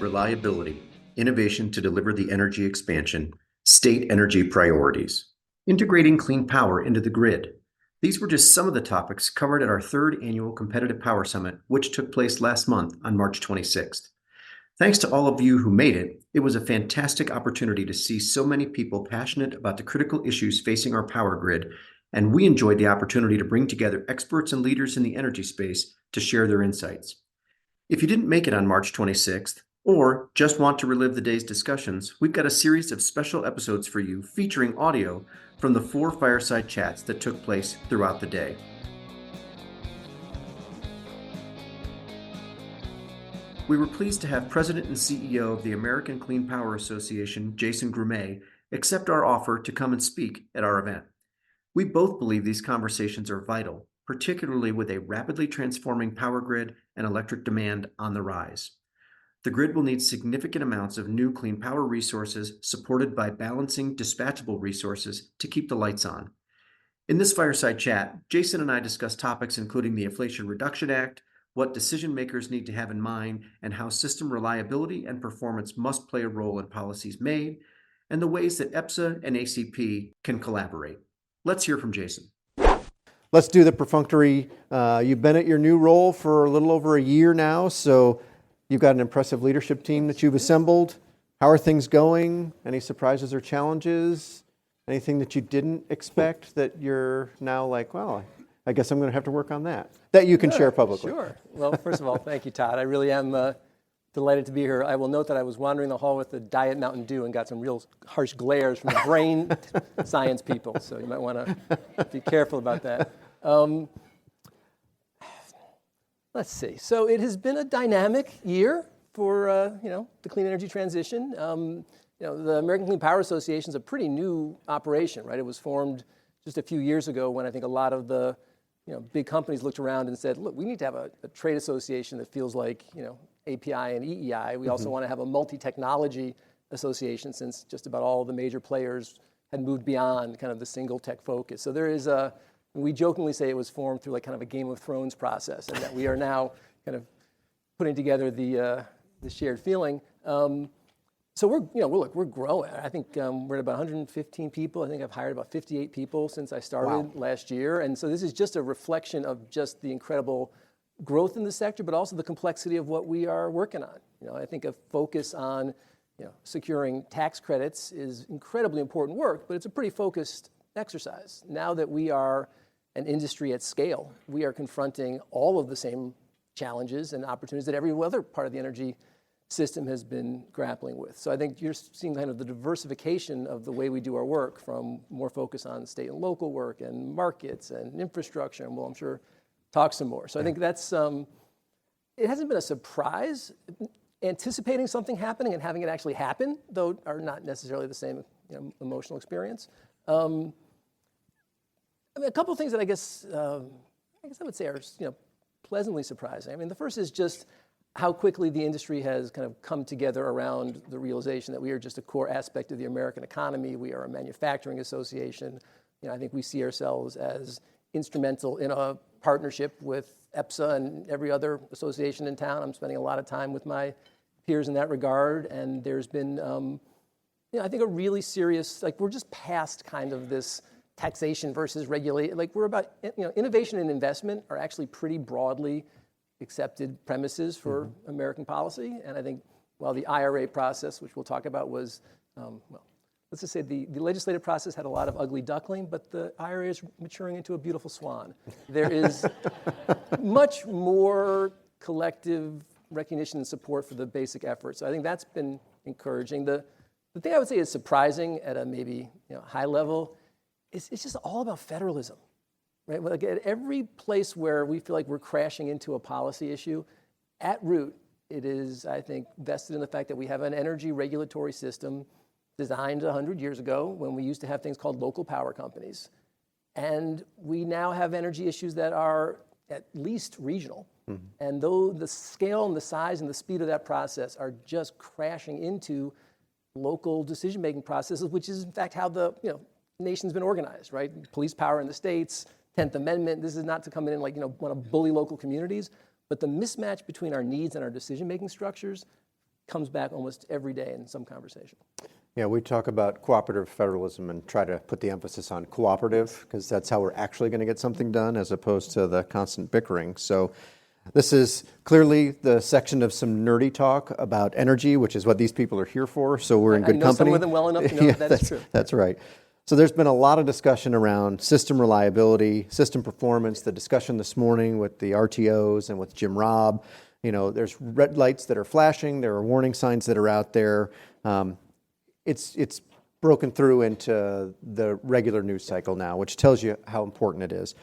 reliability, innovation to deliver the energy expansion, state energy priorities, integrating clean power into the grid. These were just some of the topics covered at our third annual Competitive Power Summit, which took place last month on March 26th. Thanks to all of you who made it, it was a fantastic opportunity to see so many people passionate about the critical issues facing our power grid, and we enjoyed the opportunity to bring together experts and leaders in the energy space to share their insights. If you didn't make it on March 26th, or just want to relive the day's discussions, we've got a series of special episodes for you featuring audio from the 4 fireside chats that took place throughout the day. We were pleased to have President and CEO of the American Clean Power Association, Jason Grumet, accept our offer to come and speak at our event. We both believe these conversations are vital, particularly with a rapidly transforming power grid and electric demand on the rise. The grid will need significant amounts of new clean power resources supported by balancing dispatchable resources to keep the lights on. In this fireside chat, Jason and I discussed topics including the Inflation Reduction Act, what decision makers need to have in mind, and how system reliability and performance must play a role in policies made, and the ways that EPSA and ACP can collaborate. Let's hear from Jason. Let's do the perfunctory. You've been at your new role for a little over a year now, so you've got an impressive leadership team that you've assembled. How are things going? Any surprises or challenges? Anything that you didn't expect that you're now like, well, I guess I'm going to have to work on that you can share publicly? Sure. Well, first of all, thank you, Todd. I really am delighted to be here. I will note that I was wandering the hall with the Diet Mountain Dew and got some real harsh glares from the brain science people, so you might want to be careful about that. Let's see. So it has been a dynamic year for the clean energy transition. The American Clean Power Association is a pretty new operation, right? It was formed just a few years ago when I think a lot of the big companies looked around and said, look, we need to have a trade association that feels like API and EEI. We also want to have a multi-technology association, since just about all the major players had moved beyond kind of the single tech focus. So there is we jokingly say it was formed through like kind of a Game of Thrones process, and that we are now kind of putting together the shared feeling. So we're growing. I think we're at about 115 people. I think I've hired about 58 people since I started last year. And so this is just a reflection of just the incredible growth in the sector, but also the complexity of what we are working on. I think a focus on securing tax credits is incredibly important work, but it's a pretty focused exercise. Now that we are an industry at scale, we are confronting all of the same challenges and opportunities that every other part of the energy system has been grappling with. So I think you're seeing kind of the diversification of the way we do our work, from more focus on state and local work and markets and infrastructure, and we'll, I'm sure, talk some more. So I think that's, it hasn't been a surprise. Anticipating something happening and having it actually happen, though, are not necessarily the same emotional experience. I mean, a couple of things that I guess I would say are pleasantly surprising. I mean, the first is just how quickly the industry has kind of come together around the realization that we are just a core aspect of the American economy. We are a manufacturing association. I think we see ourselves as instrumental in a partnership with EPSA and every other association in town. I'm spending a lot of time with my peers in that regard, and there's been, I think, a really serious, we're just past kind of this taxation versus regulate. We're about, innovation and investment are actually pretty broadly accepted premises for American policy. And I think while the IRA process, which we'll talk about, was, let's just say the legislative process had a lot of ugly duckling, but the IRA is maturing into a beautiful swan. There is much more collective recognition and support for the basic effort. So I think that's been encouraging. The thing I would say is surprising at a maybe high level is it's just all about federalism. Right? Like at every place where we feel like we're crashing into a policy issue, at root, it is, I think, vested in the fact that we have an energy regulatory system designed 100 years ago when we used to have things called local power companies. And we now have energy issues that are at least regional. And though the scale and the size and the speed of that process are just crashing into local decision-making processes, which is, in fact, how the nation's been organized, right? Police power in the states, 10th Amendment. This is not to come in and want to bully local communities, but the mismatch between our needs and our decision-making structures comes back almost every day in some conversation. Yeah, we talk about cooperative federalism and try to put the emphasis on cooperative because that's how we're actually going to get something done as opposed to the constant bickering. So this is clearly the section of some nerdy talk about energy, which is what these people are here for. So we're in good company. I know some of them well enough to know that's true. That's right. So there's been a lot of discussion around system reliability, system performance, the discussion this morning with the RTOs and with Jim Robb. There's red lights that are flashing. There are warning signs that are out there. It's broken through into the regular news cycle now, which tells you how important it is.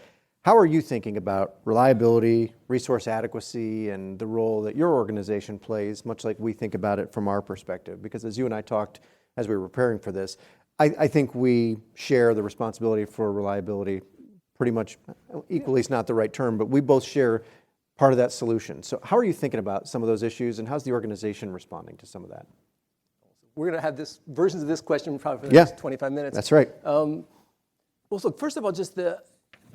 How are you thinking about reliability, resource adequacy, and the role that your organization plays, much like we think about it from our perspective? Because as you and I talked as we were preparing for this, I think we share the responsibility for reliability pretty much equally is not the right term, but we both share part of that solution. So how are you thinking about some of those issues, and how's the organization responding to some of that? We're going to have versions of this question probably for the next 25 minutes. That's right. Well, so first of all, just the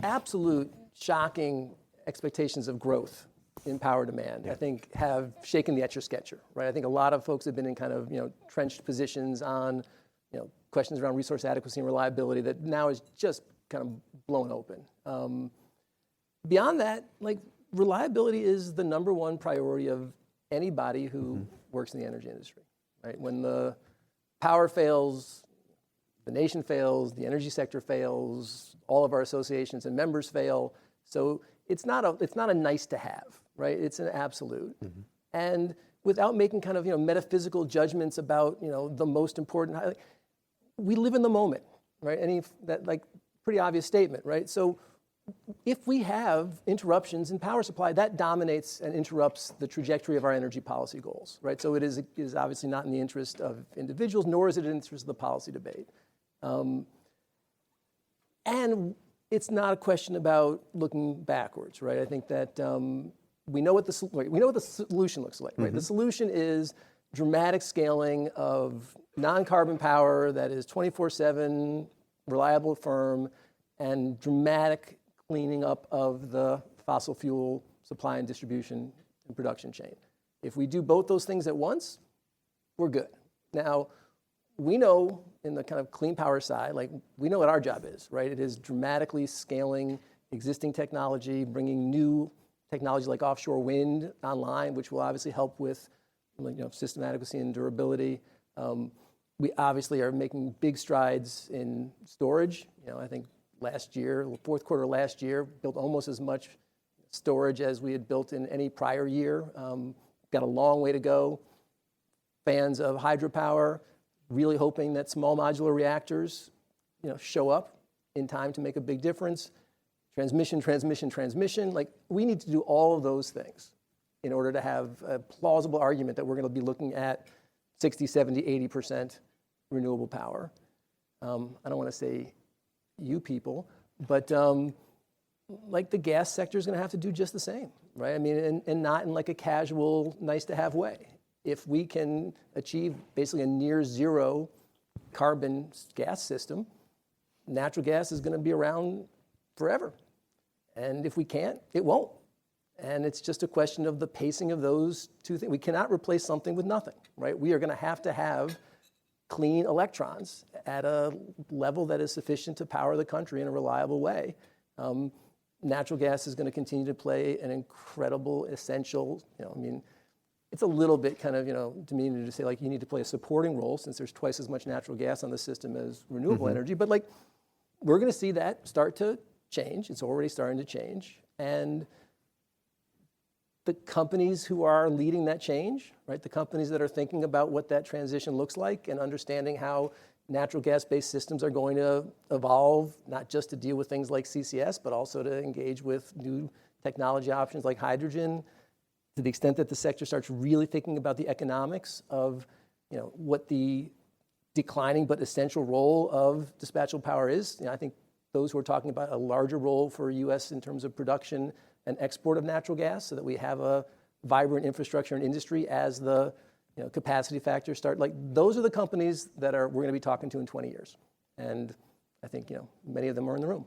absolute shocking expectations of growth in power demand, I think, have shaken the Etch-a-Sketcher, right? I think a lot of folks have been in kind of, trenched positions on, questions around resource adequacy and reliability that now is just kind of blown open. Beyond that, reliability is the number one priority of anybody who works in the energy industry, right? When the power fails, the nation fails, the energy sector fails, all of our associations and members fail. So it's not a nice to have, right? It's an absolute. And without making kind of metaphysical judgments about the most important, we live in the moment, right? Pretty obvious statement, right? So if we have interruptions in power supply, that dominates and interrupts the trajectory of our energy policy goals, right? So it is obviously not in the interest of individuals, nor is it in the interest of the policy debate. And it's not a question about looking backwards, right? I think that we know what the solution looks like, right? The solution is dramatic scaling of non-carbon power that is 24/7, reliable, firm, and dramatic cleaning up of the fossil fuel supply and distribution and production chain. If we do both those things at once, we're good. Now, we know in the kind of clean power side, we know what our job is, right? It is dramatically scaling existing technology, bringing new technology like offshore wind online, which will obviously help with system adequacy and durability. We obviously are making big strides in storage. I think last year, fourth quarter last year, built almost as much storage as we had built in any prior year. Got a long way to go. Fans of hydropower, really hoping that small modular reactors, show up in time to make a big difference. Transmission. We need to do all of those things in order to have a plausible argument that we're going to be looking at 60, 70, 80% renewable power. I don't want to say you people, but the gas sector is going to have to do just the same, right? I mean, and not in a casual, nice to have way. If we can achieve basically a near zero carbon gas system, natural gas is going to be around forever. And if we can't, it won't. And it's just a question of the pacing of those two things. We cannot replace something with nothing, right? We are going to have clean electrons at a level that is sufficient to power the country in a reliable way. Natural gas is going to continue to play an incredible, essential, it's a little bit kind of, demeaning to say you need to play a supporting role since there's twice as much natural gas on the system as renewable energy. But we're going to see that start to change. It's already starting to change. And the companies who are leading that change, right? The companies that are thinking about what that transition looks like and understanding how natural gas-based systems are going to evolve, not just to deal with things like CCS, but also to engage with new technology options like hydrogen. To the extent that the sector starts really thinking about the economics of, what the declining but essential role of dispatchable power is, I think those who are talking about a larger role for U.S. in terms of production and export of natural gas so that we have a vibrant infrastructure and industry as the capacity factors start. Those are the companies that we're going to be talking to in 20 years. And I think, many of them are in the room.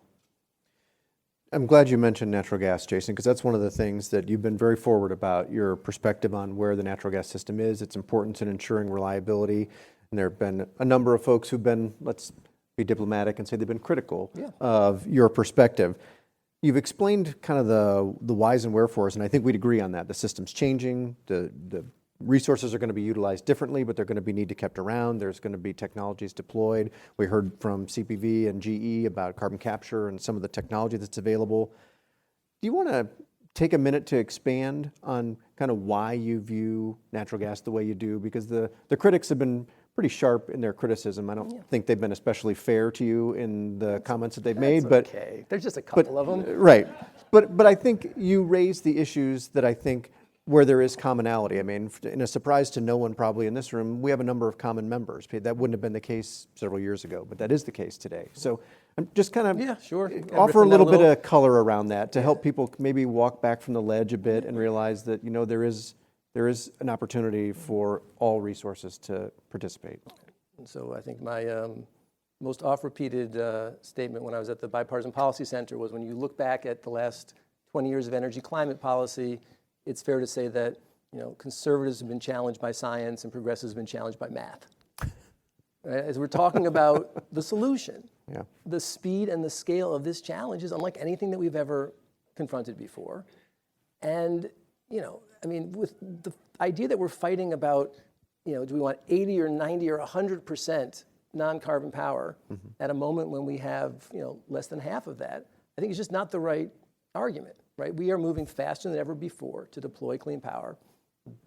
I'm glad you mentioned natural gas, Jason, because that's one of the things that you've been very forward about, your perspective on where the natural gas system is, its importance in ensuring reliability. And there have been a number of folks who've been, let's be diplomatic and say they've been critical of your perspective. You've explained kind of the whys and wherefores, and I think we'd agree on that. The system's changing, the resources are going to be utilized differently, but they're going to be need to kept around. There's going to be technologies deployed. We heard from CPV and GE about carbon capture and some of the technology that's available. Do you want to take a minute to expand on kind of why you view natural gas the way you do? Because the critics have been pretty sharp in their criticism. I don't think they've been especially fair to you in the comments that they've made. But okay, there's just a couple of them. Right. But I think you raised the issues that I think where there is commonality. I mean, in a surprise to no one probably in this room, we have a number of common members. That wouldn't have been the case several years ago, but that is the case today. So I'm just kind of offer a little bit of color around that to help people maybe walk back from the ledge a bit and realize that, you know, there is an opportunity for all resources to participate. And so I think my most oft-repeated statement when I was at the Bipartisan Policy Center was, when you look back at the last 20 years of energy climate policy, it's fair to say that, you know, conservatives have been challenged by science and progressives have been challenged by math. Right? As we're talking about the solution, the speed and the scale of this challenge is unlike anything that we've ever confronted before. And, you know, I mean, with the idea that we're fighting about, you know, do we want 80 or 90 or 100% non-carbon power at a moment when we have, you know, less than half of that, I think it's just not the right argument. Right? We are moving faster than ever before to deploy clean power.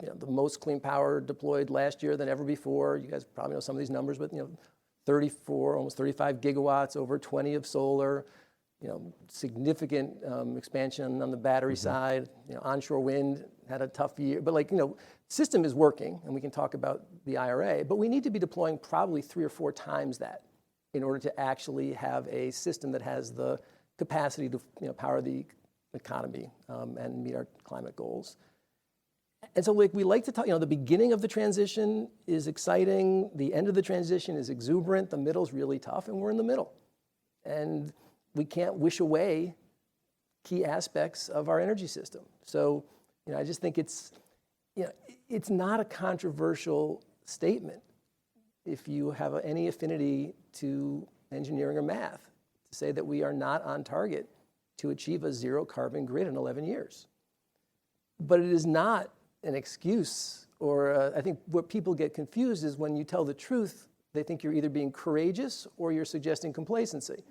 You know, the most clean power deployed last year than ever before. You guys probably know some of these numbers, but, you know, 34, almost 35 gigawatts, over 20 of solar, you know, significant expansion on the battery side. You know, onshore wind had a tough year, but, like, you know, system is working, and we can talk about the IRA, but we need to be deploying probably 3 or 4 times that in order to actually have a system that has the capacity to, you know, power the economy and meet our climate goals. And so, like, we like to talk, you know, the beginning of the transition is exciting, the end of the transition is exuberant, the middle is really tough, and we're in the middle. And we can't wish away key aspects of our energy system. So, you know, I just think it's, you know, it's not a controversial statement if you have any affinity to engineering or math to say that we are not on target to achieve a zero carbon grid in 11 years. But it is not an excuse, or I think what people get confused is when you tell the truth, they think you're either being courageous or you're suggesting complacency.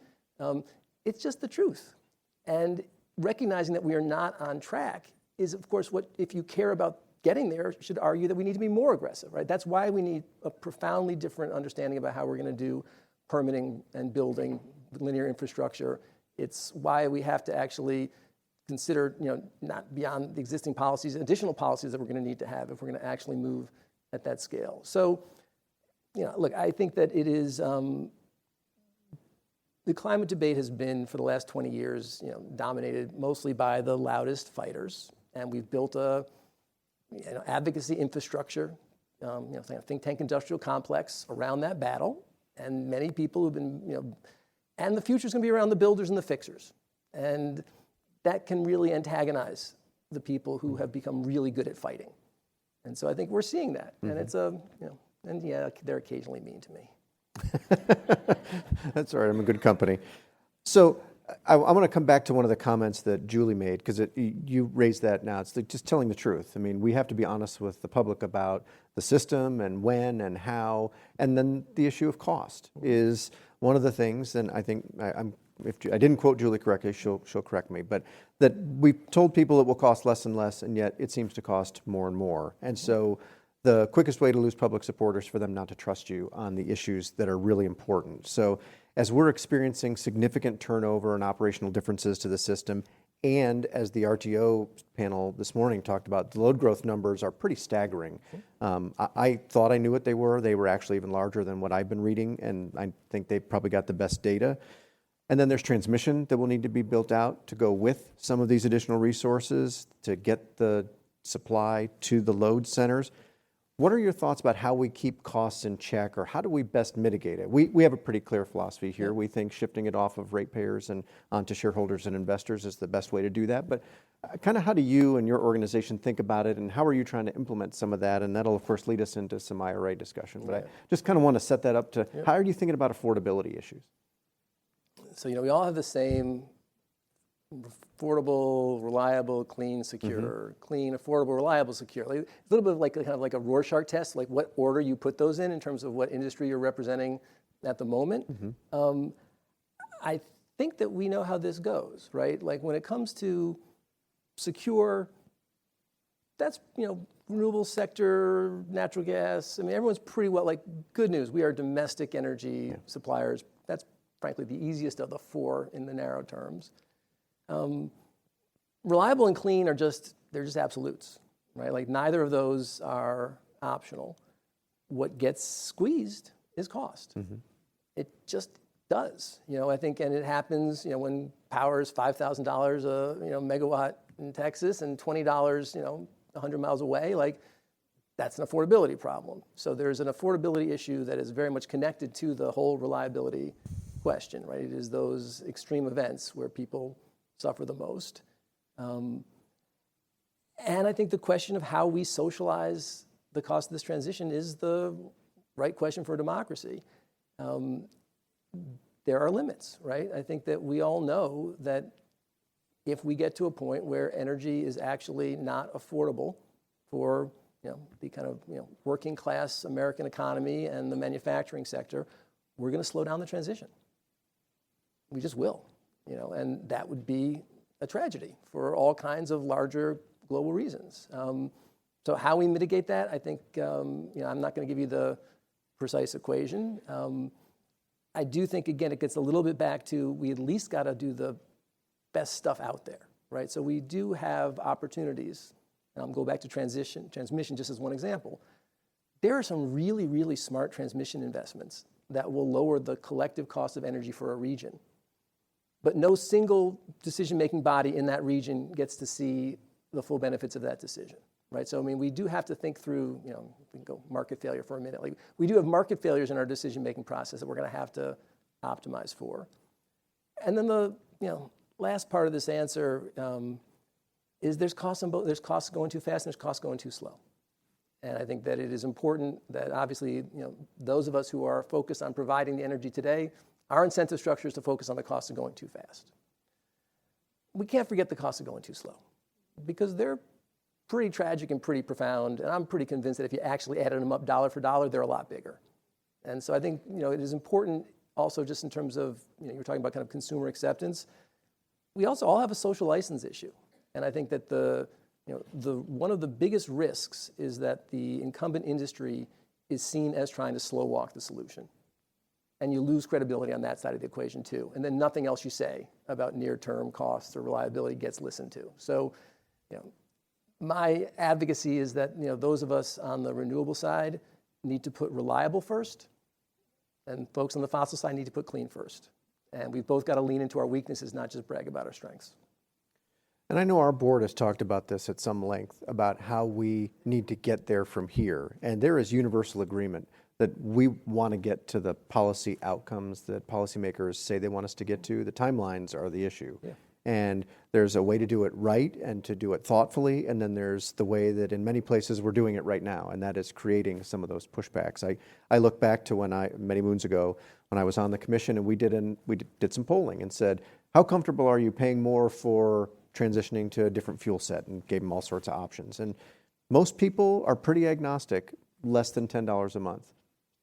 It's just the truth. And recognizing that we are not on track is, of course, what, if you care about getting there, should argue that we need to be more aggressive, right? That's why we need a profoundly different understanding about how we're going to do permitting and building linear infrastructure. It's why we have to actually consider, you know, not beyond the existing policies, additional policies that we're going to need to have if we're going to actually move at that scale. So, you know, look, I think that it is, the climate debate has been, for the last 20 years, you know, dominated mostly by the loudest fighters. And we've built a, you know, advocacy infrastructure, you know, think tank industrial complex around that battle. And many people who've been, you know, and the future is going to be around the builders and the fixers. And that can really antagonize the people who have become really good at fighting. And so I think we're seeing that. And it's a, you know, and yeah, they're occasionally mean to me. That's all right, I'm in good company. So I want to come back to one of the comments that Julie made, because you raised that now. It's just telling the truth. I mean, we have to be honest with the public about the system and when and how, and then the issue of cost is one of the things, and I think if I didn't quote Julie correctly, she'll correct me, but that we've told people it will cost less and less, and yet it seems to cost more and more. And so the quickest way to lose public support is for them not to trust you on the issues that are really important. So as we're experiencing significant turnover and operational differences to the system, and as the RTO panel this morning talked about, the load growth numbers are pretty staggering. I thought I knew what they were. They were actually even larger than what I've been reading, and I think they probably got the best data. And then there's transmission that will need to be built out to go with some of these additional resources to get the supply to the load centers. What are your thoughts about how we keep costs in check, or how do we best mitigate it? We have a pretty clear philosophy here. We think shifting it off of ratepayers and onto shareholders and investors is the best way to do that. But kind of how do you and your organization think about it, and how are you trying to implement some of that? And that'll, of course, lead us into some IRA discussion. But I just kind of want to set that up to how are you thinking about affordability issues? So, we all have the same affordable, reliable, clean, secure, clean, affordable, reliable, secure. Like, a little bit of like kind of like a Rorschach test, like what order you put those in terms of what industry you're representing at the moment. I think that we know how this goes, right? Like when it comes to secure, that's, renewable sector, natural gas. I mean, everyone's pretty well, like good news. We are domestic energy suppliers. That's frankly the easiest of the four in the narrow terms. Reliable and clean they're just absolutes, right? Like neither of those are optional. What gets squeezed is cost. It just does, I think, and it happens, when power is $5,000 a megawatt in Texas and $20, 100 miles away, like that's an affordability problem. So there's an affordability issue that is very much connected to the whole reliability question, right? It is those extreme events where people suffer the most. And I think the question of how we socialize the cost of this transition is the right question for democracy. There are limits, right? I think that we all know that if we get to a point where energy is actually not affordable for the kind of working class American economy and the manufacturing sector, we're going to slow down the transition. We just will. And that would be a tragedy for all kinds of larger global reasons. So how we mitigate that, I think, I'm not going to give you the precise equation. I do think, again, it gets a little bit back to we at least got to do the best stuff out there, right? So we do have opportunities. And I'll go back to transmission just as one example. There are some really, really smart transmission investments that will lower the collective cost of energy for a region. But no single decision-making body in that region gets to see the full benefits of that decision, right? So, we do have to think through, we can go market failure for a minute. Like, we do have market failures in our decision-making process that we're going to have to optimize for. And then the, last part of this answer is there's costs on both. There's costs going too fast and there's costs going too slow. And I think that it is important that obviously, those of us who are focused on providing the energy today, our incentive structure is to focus on the cost of going too fast. We can't forget the cost of going too slow because they're pretty tragic and pretty profound. And I'm pretty convinced that if you actually added them up dollar for dollar, they're a lot bigger. And so I think, it is important also just in terms of, you were talking about kind of consumer acceptance. We also all have a social license issue. And I think that one of the biggest risks is that the incumbent industry is seen as trying to slow walk the solution. And you lose credibility on that side of the equation too. And then nothing else you say about near-term costs or reliability gets listened to. So, my advocacy is that, those of us on the renewable side need to put reliable first, and folks on the fossil side need to put clean first. And we've both got to lean into our weaknesses, not just brag about our strengths. And I know our board has talked about this at some length, about how we need to get there from here. And there is universal agreement that we want to get to the policy outcomes that policymakers say they want us to get to. The timelines are the issue. Yeah. And there's a way to do it right and to do it thoughtfully. And then there's the way that in many places we're doing it right now, and that is creating some of those pushbacks. I look back to many moons ago, when I was on the commission and we did some polling and said, how comfortable are you paying more for transitioning to a different fuel set, and gave them all sorts of options. And most people are pretty agnostic, less than $10 a month.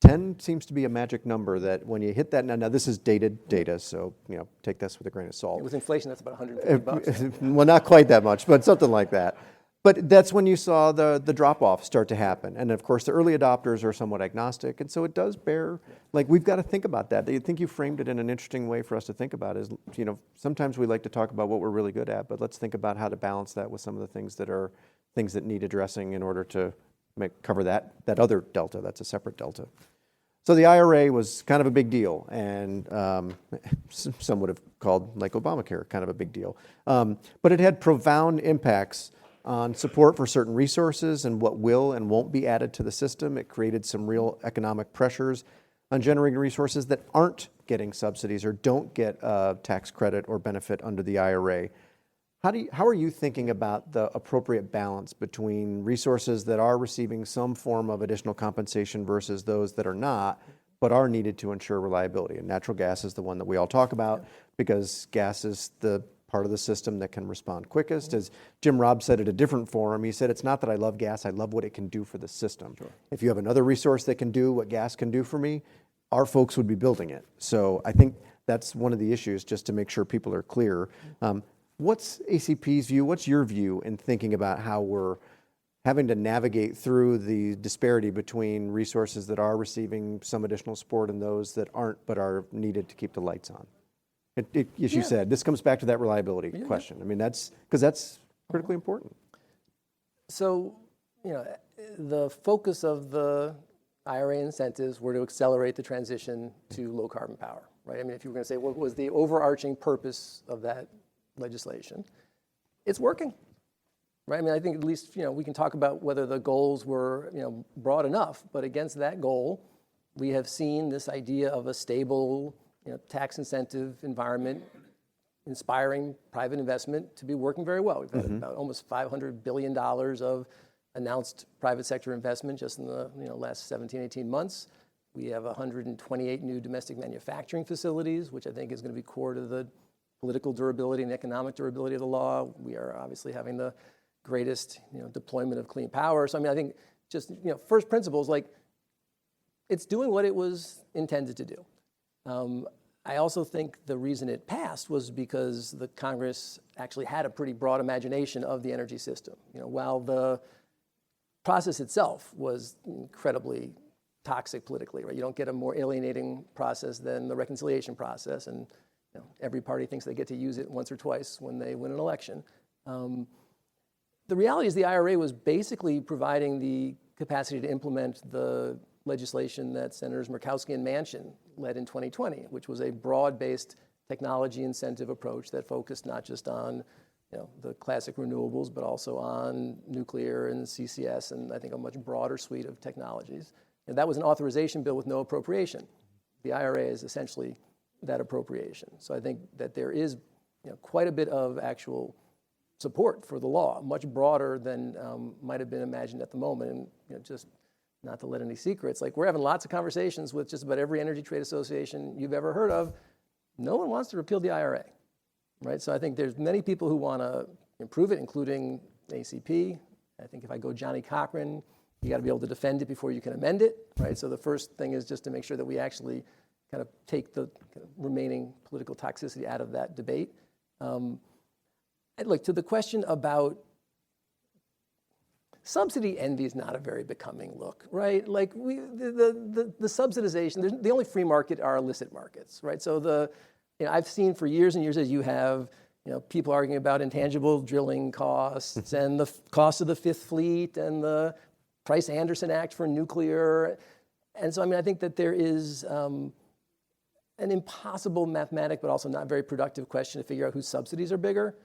10 seems to be a magic number that when you hit that, now this is dated data, so take this with a grain of salt. With inflation, that's about $150. Well, not quite that much, but something like that. But that's when you saw the drop-off start to happen. And of course, the early adopters are somewhat agnostic, and so it does bear, like, we've got to think about that. I think you framed it in an interesting way for us to think about is, sometimes we like to talk about what we're really good at, but let's think about how to balance that with some of the things that need addressing in order to cover that other delta. That's a separate delta. So the IRA was kind of a big deal, and some would have called, like Obamacare, kind of a big deal. But it had profound impacts on support for certain resources and what will and won't be added to the system. It created some real economic pressures on generating resources that aren't getting subsidies or don't get a tax credit or benefit under the IRA. How are you thinking about the appropriate balance between resources that are receiving some form of additional compensation versus those that are not, but are needed to ensure reliability? And natural gas is the one that we all talk about because gas is the part of the system that can respond quickest. As Jim Robb said at a different forum, he said, it's not that I love gas, I love what it can do for the system. Sure. If you have another resource that can do what gas can do for me, our folks would be building it. So I think that's one of the issues, just to make sure people are clear. What's ACP's view? What's your view in thinking about how we're having to navigate through the disparity between resources that are receiving some additional support and those that aren't but are needed to keep the lights on? As you said, this comes back to that reliability question. I mean, that's critically important. So, the focus of the IRA incentives were to accelerate the transition to low carbon power, right? I mean, if you were going to say what was the overarching purpose of that legislation, it's working, right? I mean, I think at least, we can talk about whether the goals were, broad enough, but against that goal, we have seen this idea of a stable, tax incentive environment inspiring private investment to be working very well. We've had about almost $500 billion of announced private sector investment just in the last 17, 18 months. We have 128 new domestic manufacturing facilities, which I think is going to be core to the political durability and economic durability of the law. We are obviously having the greatest deployment of clean power. So I mean, I think just first principles, like it's doing what it was intended to do. I also think the reason it passed was because the Congress actually had a pretty broad imagination of the energy system. While the process itself was incredibly toxic politically, right? You don't get a more alienating process than the reconciliation process, and every party thinks they get to use it once or twice when they win an election. The reality is the IRA was basically providing the capacity to implement the legislation that Senators Murkowski and Manchin led in 2020, which was a broad-based technology incentive approach that focused not just on the classic renewables, but also on nuclear and CCS, and I think a much broader suite of technologies. And that was an authorization bill with no appropriation. The IRA is essentially that appropriation. So I think that there is quite a bit of actual support for the law, much broader than might have been imagined at the moment. And just not to let any secrets, like we're having lots of conversations with just about every energy trade association you've ever heard of. No one wants to repeal the IRA, right? So I think there's many people who want to improve it, including ACP. I think if I go Johnny Cochran, you got to be able to defend it before you can amend it, right? So the first thing is just to make sure that we actually kind of take the remaining political toxicity out of that debate. And look, to the question about subsidy envy is not a very becoming look, right? Like the subsidization, the only free market are illicit markets, right? So I've seen for years and years as you have people arguing about intangible drilling costs and the cost of the Fifth Fleet and the Price-Anderson Act for nuclear. And so, I mean, I think that there is an impossible mathematic, but also not very productive question to figure out whose subsidies are bigger.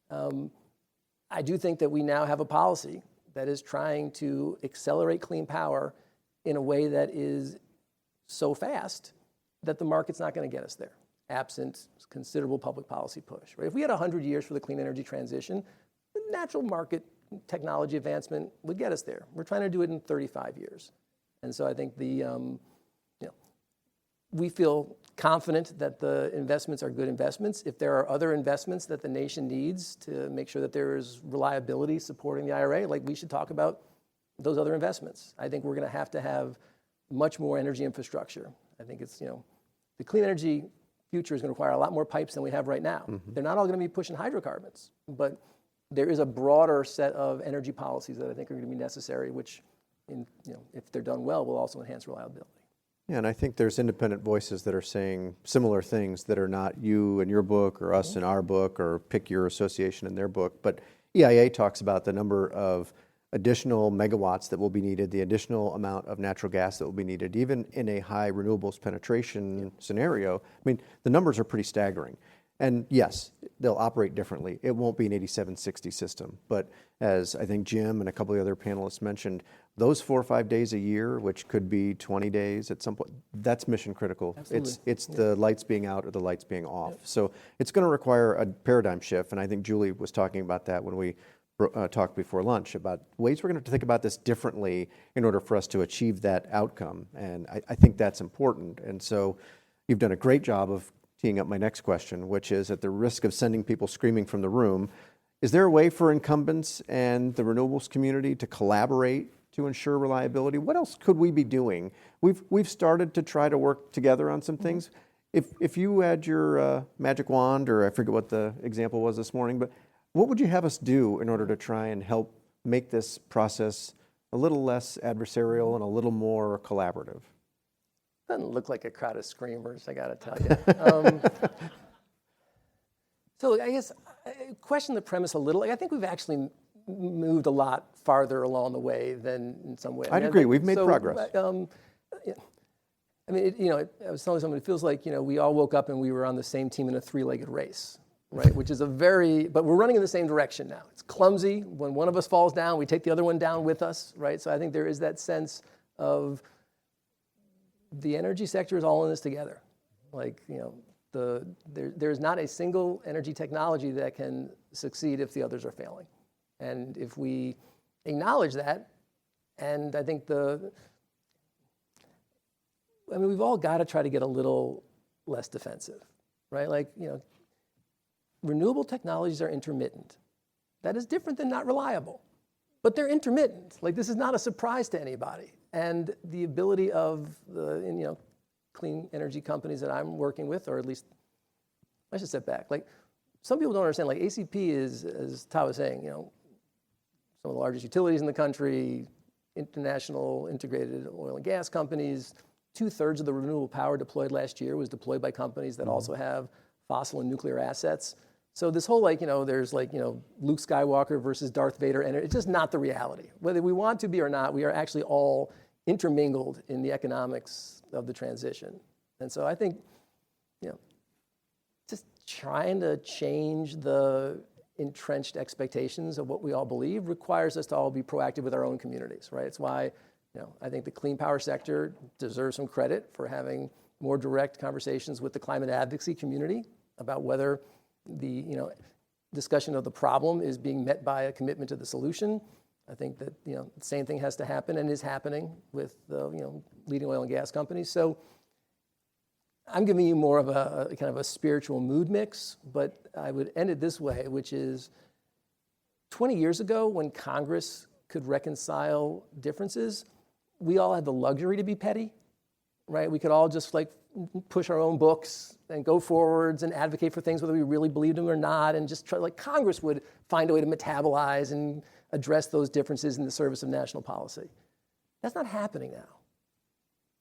I do think that we now have a policy that is trying to accelerate clean power in a way that is so fast that the market's not going to get us there, absent considerable public policy push. Right? If we had 100 years for the clean energy transition, the natural market technology advancement would get us there. We're trying to do it in 35 years. And so I think we feel confident that the investments are good investments. If there are other investments that the nation needs to make sure that there is reliability supporting the IRA, like we should talk about those other investments. I think we're going to have much more energy infrastructure. I think it's, the clean energy future is going to require a lot more pipes than we have right now. Mm-hmm. They're not all going to be pushing hydrocarbons, but there is a broader set of energy policies that I think are going to be necessary, which, if they're done well, will also enhance reliability. Yeah, and I think there's independent voices that are saying similar things that are not you in your book or us in our book or pick your association in their book. But EIA talks about the number of additional megawatts that will be needed, the additional amount of natural gas that will be needed, even in a high renewables penetration scenario. I mean, the numbers are pretty staggering. And yes, they'll operate differently. It won't be an 8760 system. But as I think Jim and a couple of the other panelists mentioned, those 4 or 5 days a year, which could be 20 days at some point, that's mission critical. Absolutely. It's the lights being out or the lights being off. So it's going to require a paradigm shift. And I think Julie was talking about that when we talked before lunch about ways we're going to have to think about this differently in order for us to achieve that outcome. And I think that's important. And so you've done a great job of teeing up my next question, which is, at the risk of sending people screaming from the room, is there a way for incumbents and the renewables community to collaborate to ensure reliability? What else could we be doing? We've started to try to work together on some things. If you had your magic wand, or I forget what the example was this morning, but what would you have us do in order to try and help make this process a little less adversarial and a little more collaborative? Doesn't look like a crowd of screamers, I got to tell you. So I guess I question the premise a little. I think we've actually moved a lot farther along the way than in some way. I'd agree. We've made progress. I mean, I was telling someone, it feels like, we all woke up and we were on the same team in a three-legged race, right? Which is but we're running in the same direction now. It's clumsy. When one of us falls down, we take the other one down with us, right? So I think there is that sense of the energy sector is all in this together. Like, there's not a single energy technology that can succeed if the others are failing. And if we acknowledge that, and I think we've all got to try to get a little less defensive, right? Like, renewable technologies are intermittent. That is different than not reliable, but they're intermittent. Like, this is not a surprise to anybody. And the ability of the clean energy companies that I'm working with, or at least I should step back. Like, some people don't understand. Like, ACP is, as Todd was saying, some of the largest utilities in the country, international integrated oil and gas companies. 2/3 of the renewable power deployed last year was deployed by companies that also have fossil and nuclear assets. So this whole there's Luke Skywalker versus Darth Vader, and it's just not the reality. Whether we want to be or not, we are actually all intermingled in the economics of the transition. And so I think, just trying to change the entrenched expectations of what we all believe requires us to all be proactive with our own communities, right? It's why, I think the clean power sector deserves some credit for having more direct conversations with the climate advocacy community about whether the discussion of the problem is being met by a commitment to the solution. I think that the same thing has to happen and is happening with the leading oil and gas companies. So I'm giving you more of a kind of a spiritual mood mix, but I would end it this way, which is 20 years ago, when Congress could reconcile differences, we all had the luxury to be petty, right? We could all just push our own books and go forwards and advocate for things whether we really believed them or not, and just try, Congress would find a way to metabolize and address those differences in the service of national policy. That's not happening now,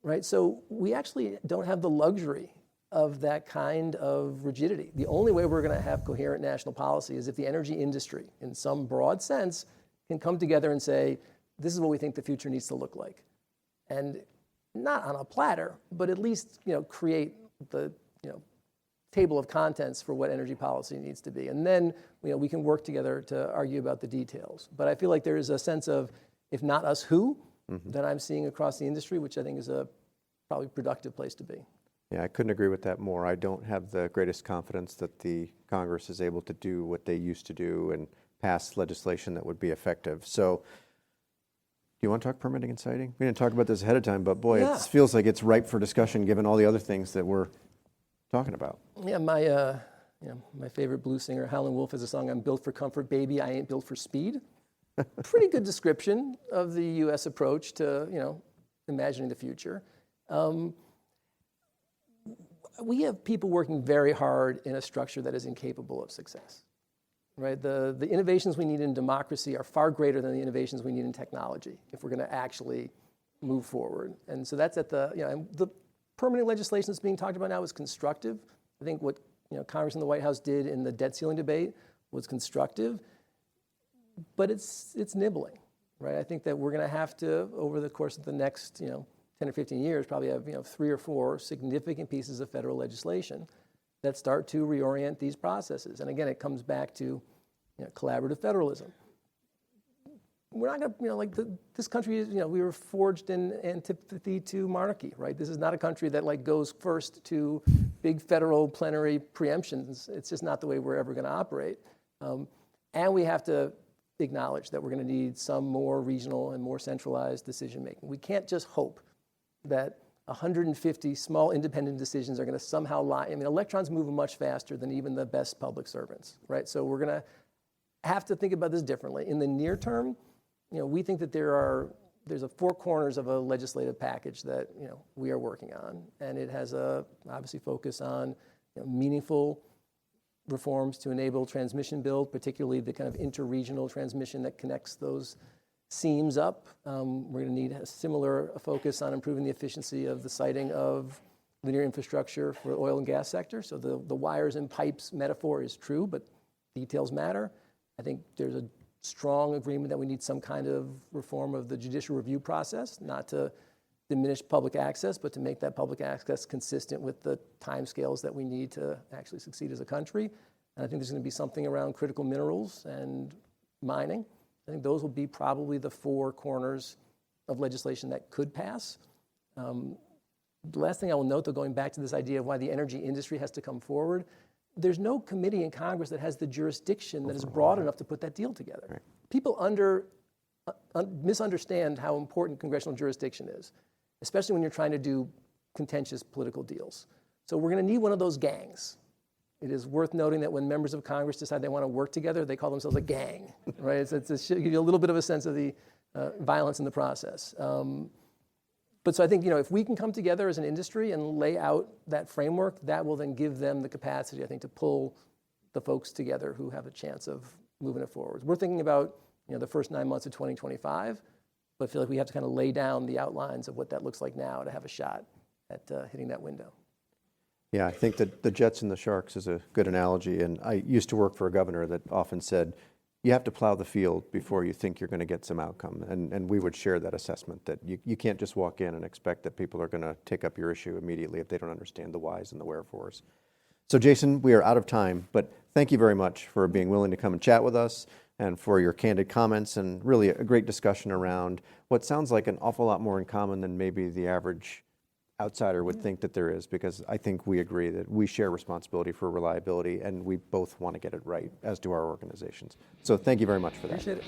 right? So we actually don't have the luxury of that kind of rigidity. The only way we're going to have coherent national policy is if the energy industry, in some broad sense, can come together and say, this is what we think the future needs to look like. And not on a platter, but at least create the table of contents for what energy policy needs to be. And then we can work together to argue about the details. But I feel like there is a sense of, if not us, who, that I'm seeing across the industry, which I think is a probably productive place to be. Yeah, I couldn't agree with that more. I don't have the greatest confidence that the Congress is able to do what they used to do and pass legislation that would be effective. So, do you want to talk permitting and siting? We didn't talk about this ahead of time, but boy, it feels like it's ripe for discussion given all the other things that we're talking about. Yeah, my favorite blues singer, Howlin' Wolf, has a song, "I'm built for comfort, baby, I ain't built for speed." Pretty good description of the U.S. approach to, imagining the future. We have people working very hard in a structure that is incapable of success, right? The innovations we need in democracy are far greater than the innovations we need in technology if we're going to actually move forward. And so that's at and the permitting legislation that's being talked about now is constructive. I think what Congress and the White House did in the debt ceiling debate was constructive, but it's nibbling, right? I think that we're going to have to, over the course of the next 10 or 15 years, probably have 3 or 4 significant pieces of federal legislation that start to reorient these processes. And again, it comes back to collaborative federalism. We're not going to, this country is, we were forged in antipathy to monarchy, right? This is not a country that goes first to big federal plenary preemptions. It's just not the way we're ever going to operate. And we have to acknowledge that we're going to need some more regional and more centralized decision making. We can't just hope that 150 small independent decisions are going to somehow lie. Electrons move much faster than even the best public servants, right? So we're going to have to think about this differently. In the near term, we think that there's four corners of a legislative package that we are working on, and it has obviously focus on meaningful reforms to enable transmission build, particularly the kind of interregional transmission that connects those seams up. We're going to need a similar focus on improving the efficiency of the siting of linear infrastructure for the oil and gas sector. So the wires and pipes metaphor is true, but details matter. I think there's a strong agreement that we need some kind of reform of the judicial review process, not to diminish public access, but to make that public access consistent with the timescales that we need to actually succeed as a country. And I think there's going to be something around critical minerals and mining. I think those will be probably the four corners of legislation that could pass. The last thing I will note, though, going back to this idea of why the energy industry has to come forward, there's no committee in Congress that has the jurisdiction that is broad enough to put that deal together. Right. People misunderstand how important congressional jurisdiction is, especially when you're trying to do contentious political deals. So we're going to need one of those gangs. It is worth noting that when members of Congress decide they want to work together, they call themselves a gang, right? It's give you a little bit of a sense of the violence in the process. But so I think, if we can come together as an industry and lay out that framework, that will then give them the capacity, I think, to pull the folks together who have a chance of moving it forward. We're thinking about, the first 9 months of 2025, but I feel like we have to kind of lay down the outlines of what that looks like now to have a shot at hitting that window. Yeah, I think that the Jets and the Sharks is a good analogy. And I used to work for a governor that often said, you have to plow the field before you think you're going to get some outcome. And we would share that assessment that you can't just walk in and expect that people are going to take up your issue immediately if they don't understand the whys and the wherefores. So Jason, we are out of time, but thank you very much for being willing to come and chat with us and for your candid comments and really a great discussion around what sounds like an awful lot more in common than maybe the average outsider would think that there is, because I think we agree that we share responsibility for reliability and we both want to get it right, as do our organizations. So thank you very much for that. Appreciate it.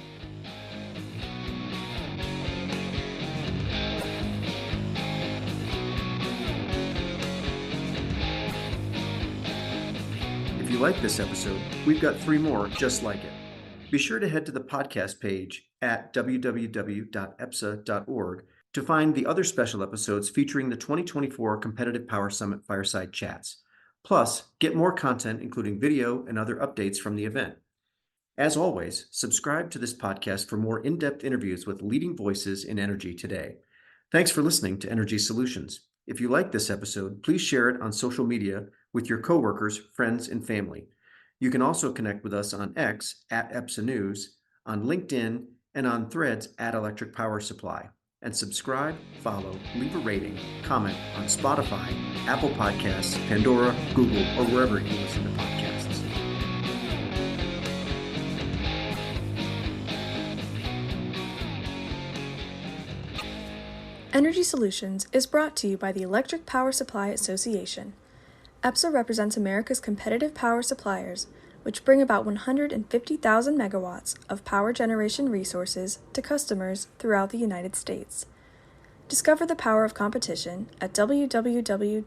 If you like this episode, we've got 3 more just like it. Be sure to head to the podcast page at www.epsa.org to find the other special episodes featuring the 2024 Competitive Power Summit Fireside Chats. Plus, get more content, including video and other updates from the event. As always, subscribe to this podcast for more in-depth interviews with leading voices in energy today. Thanks for listening to Energy Solutions. If you like this episode, please share it on social media with your coworkers, friends, and family. You can also connect with us on X at EPSA News, on LinkedIn, and on Threads at Electric Power Supply. And subscribe, follow, leave a rating, comment on Spotify, Apple Podcasts, Pandora, Google, or wherever you listen to podcasts. Energy Solutions is brought to you by the Electric Power Supply Association. EPSA represents America's competitive power suppliers, which bring about 150,000 megawatts of power generation resources to customers throughout the United States. Discover the power of competition at www.epsa.org.